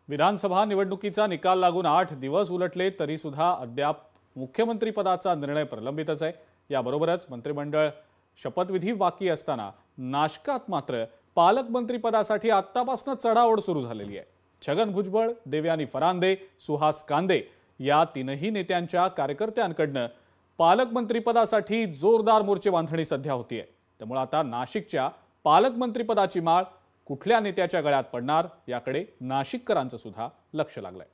विधानसभा निवडणुकीचा निकाल लागून 8 दिवस उलटले तरी सुद्धा अद्याप मुख्यमंत्री पदाचा निर्णय प्रलंबितच आहे। याबरोबरच मंत्रिमंडळ शपथविधी बाकी असताना नाशकात मात्र पालकमंत्री पदासाठी आत्तापासून चढाओढ सुरू झालेली आहे। छगन भुजबळ, देवयानी फरांदे, सुहास कांदे या तीनही नेत्यांच्या कार्यकर्त्यांकडून पालकमंत्री पदासाठी जोरदार मोर्चे बांधणी सध्या होतीये। त्यामुळे आता नाशिकच्या पालकमंत्री पदाची माळ कुठल्या नेत्याच्या गळ्यात पडणार याकडे नाशिककरांचं सुद्धा लक्ष लागलंय।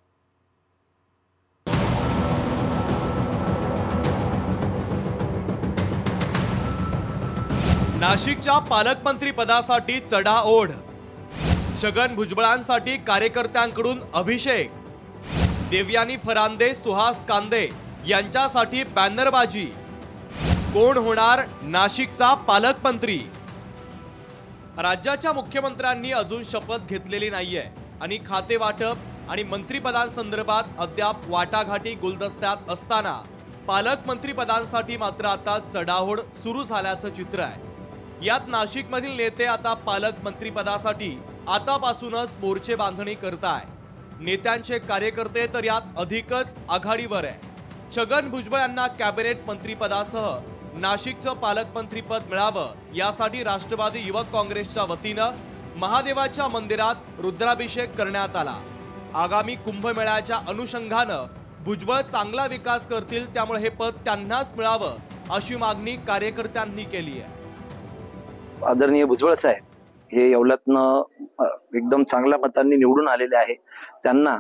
नाशिकच्या पालकमंत्री पदासाठी चढाओढ, छगन भुजबळांसाठी कार्यकर्त्यांकडून अभिषेक, देवयानी फरांदे, सुहास कांदे यांच्यासाठी बॅनरबाजी। कोण होणार नाशिकचा पालकमंत्री? राज्याच्या मुख्यमंत्र्यांनी अजून शपथ घेतलेली नाहीये आणि खाते वाटप आणि मंत्रिपदांसंदर्भात अद्याप वाटाघाटी गुलदस्त्यात असताना पालकमंत्री पदांसाठी मात्र आता चढाओढ सुरू झाल्याचं चित्र आहे। यात नाशिकमधील नेते आता पालकमंत्री पदासाठी आतापासूनच मोर्चे बांधणी करताय। नेत्यांचे कार्यकर्ते तर यात अधिकच आघाडीवर आहे। छगन भुजबळ यांना कॅबिनेट मंत्रिपदासह नाशिकचं पालकमंत्रीपद मिळावं यासाठी राष्ट्रवादी युवक काँग्रेसच्या वतीनं महादेवाच्या मंदिरात रुद्राभिषेक करण्यात आला। आगामी कुंभमेळ्याच्या अनुषंगानं भुजबळ चांगला विकास करतील, त्यामुळे हे पद त्यांनाच मिळावं अशी मागणी कार्यकर्त्यांनी केली आहे। आदरणीय भुजबळ साहेब हे येवल्यातनं एकदम चांगल्या मतांनी निवडून आलेले आहे। त्यांना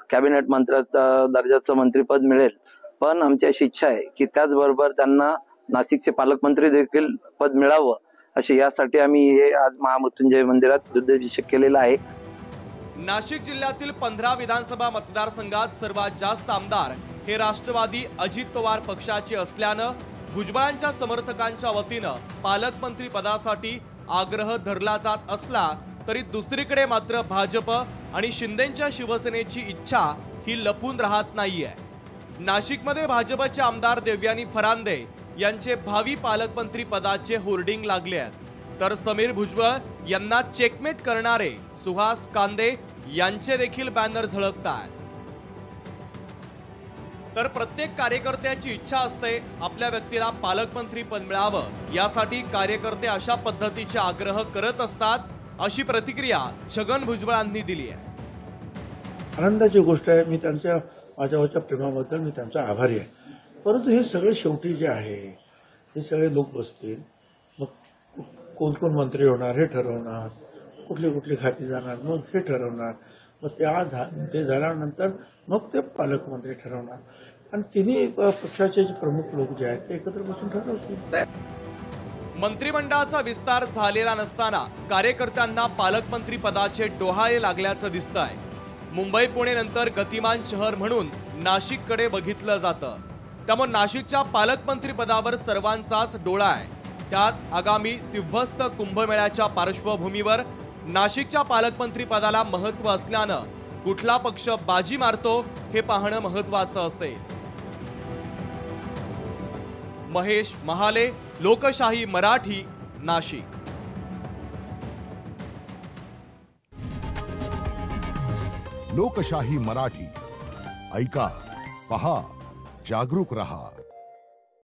कॅबिनेट मंत्र्याचा दर्जाचं मंत्रिपद मिळेल, पण आमची अशी इच्छा आहे की त्याचबरोबर त्यांना नाशिकचे पालकमंत्री देखील पद मिळावं असे यासाठी आम्ही हे आज महामृत्युंजय मंदिरात रुद्राभिषेक केलेला आहे। नाशिक जिल्ह्यातील 15 विधानसभा मतदारसंघात सर्वात जास्त आमदार हे राष्ट्रवादी अजित पवार पक्षाचे असल्यानं भुजबळांच्या समर्थकांच्या वतीनं पालकमंत्री पदासाठी आग्रह धरला जात असला तरी दुसरीकडे मात्र भाजप आणि शिंदेंच्या शिवसेनेची इच्छा ही लपून राहत नाहीये। नाशिकमध्ये भाजपचे आमदार देवयानी फरांदे यांचे भावी पालकमंत्री पदाचे होर्डिंग लागले आहेत, तर समीर भुजबळ यांना चेकमेट करणारे सुहास कांदे यांचे देखील बॅनर झळकतात। तर प्रत्येक कार्यकर्त्याची इच्छा असते आपल्या व्यक्तीला पालकमंत्री पद मिळावं, यासाठी कार्यकर्ते अशा पद्धतीचे आग्रह करत असतात, अशी प्रतिक्रिया छगन भुजबळांनी दिली आहे। आनंदाची गोष्ट आहे, मी त्यांच्या माझ्यावरच्या प्रेमाबद्दल मी त्यांचा आभारी आहे। परंतु हे सगळे शेवटी जे आहे हे सगळे लोक बसतील, मग कोण कोण मंत्री होणार हे ठरवणार, कुठली कुठली खाती जाणार मग हे ठरवणार, मग ते झाल्यानंतर मग ते पालकमंत्री ठरवणार आणि तिन्ही पक्षाचे जे प्रमुख लोक जे आहेत ते एकत्र बसून ठरवतील। मंत्रिमंडळाचा विस्तार झालेला नसताना कार्यकर्त्यांना पालकमंत्री पदाचे डोहाळे लागल्याचं दिसतंय। मुंबई पुणे नंतर गतिमान शहर म्हणून नाशिककडे बघितलं जातं, त्यामुळे नाशिकच्या पालकमंत्री पदावर सर्वांचाच डोळा आहे। त्यात आगामी सिंहस्थ कुंभमेळ्याच्या पार्श्वभूमीवर नाशिकच्या पालकमंत्री पदाला महत्त्व असल्यानं कुठला पक्ष बाजी मारतो हे पाहणं महत्त्वाचं असेल। महेश महाले, लोकशाही मराठी, नाशिक। लोकशाही मराठी ऐका, पहा, जागरूक रहा।